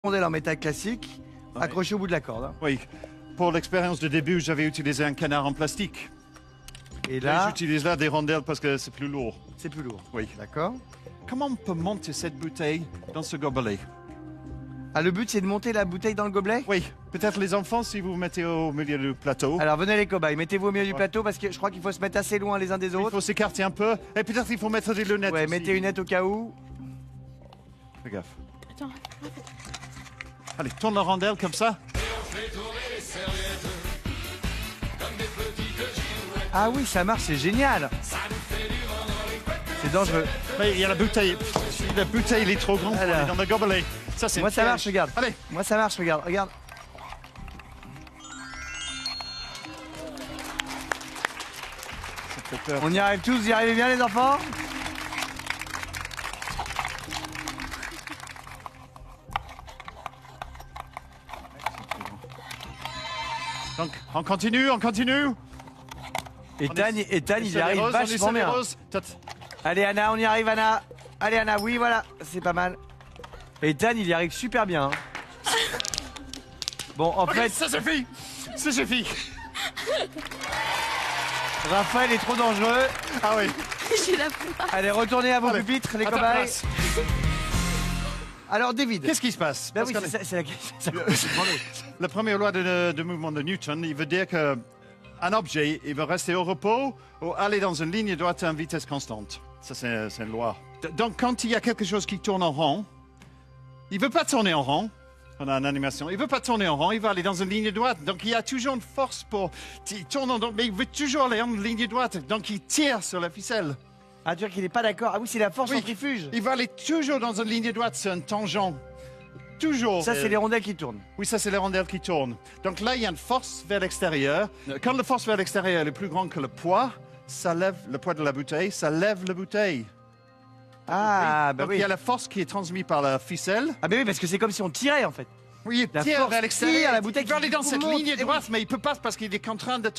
rondelle en métal classique, accrochée au bout de la corde. Hein. Oui. Pour l'expérience de début, j'avais utilisé un canard en plastique. Et là, j'utilise là des rondelles parce que c'est plus lourd. c'est plus lourd. Oui. D'accord. Comment on peut monter cette bouteille dans ce gobelet? Ah, le but, c'est de monter la bouteille dans le gobelet? Oui. Peut-être les enfants, si vous vous mettez au milieu du plateau. Alors, venez les cobayes, mettez-vous au milieu du plateau parce que je crois qu'il faut se mettre assez loin les uns des Il autres. faut s'écarter un peu. Et peut-être il faut mettre des lunettes Ouais, aussi. mettez une lunette au cas où. Fais gaffe. Attends. Allez, tourne la rondelle comme ça. Ah oui, ça marche, c'est génial. C'est dangereux. Mais il y a la bouteille. La bouteille, elle est trop grande pour Alors. aller dans le gobelet. Ça, c'est Moi, une ça piège. marche, regarde. Allez. Moi, ça marche, regarde, regarde. Ça fait peur. On y arrive tous, vous y arrivez bien les enfants? Donc, on continue, on continue. Et Tan, il y arrive On est vachement sur les bien. roses. Allez Anna, on y arrive Anna. Allez Anna, oui voilà, c'est pas mal. Et Tan, il y arrive super bien. Hein. Bon, en Ok, fait, ça suffit. Ça suffit. Raphaël est trop dangereux. Ah oui. J'ai la peur. Allez, retournez à vos Allez, pupitres, les à ta cobayes. place. Alors David. Qu'est-ce qui se passe? Ben Parce oui, que c'est la question. la première loi de mouvement de Newton, il veut dire que un objet, il va rester au repos ou aller dans une ligne droite à une vitesse constante. Ça, c'est une loi. Donc, quand il y a quelque chose qui tourne en rond, il ne veut pas tourner en rond. On a une animation. Il ne veut pas tourner en rond, il va aller dans une ligne droite. Donc, il y a toujours une force pour... Il tourne en rond, mais il veut toujours aller en ligne droite. Donc, il tire sur la ficelle. Ah, tu vois qu'il n'est pas d'accord. Ah oui, c'est la force Oui. centrifuge. Il va aller toujours dans une ligne droite, c'est un tangent. Toujours. Ça, c'est les rondelles qui tournent. Oui, ça, c'est les rondelles qui tournent. Donc là, il y a une force vers l'extérieur. Quand la force vers l'extérieur est plus grande que le poids, ça lève le poids de la bouteille, ça lève la bouteille. Ah, bah Donc oui. il y a la force qui est transmise par la ficelle. Ah, bah oui, parce que c'est comme si on tirait en fait. Oui, il La tire force vers l'extérieur. tire, la bouteille il veut qui aller dans cette monte, ligne et droite, mais il ne peut pas parce qu'il est contraint de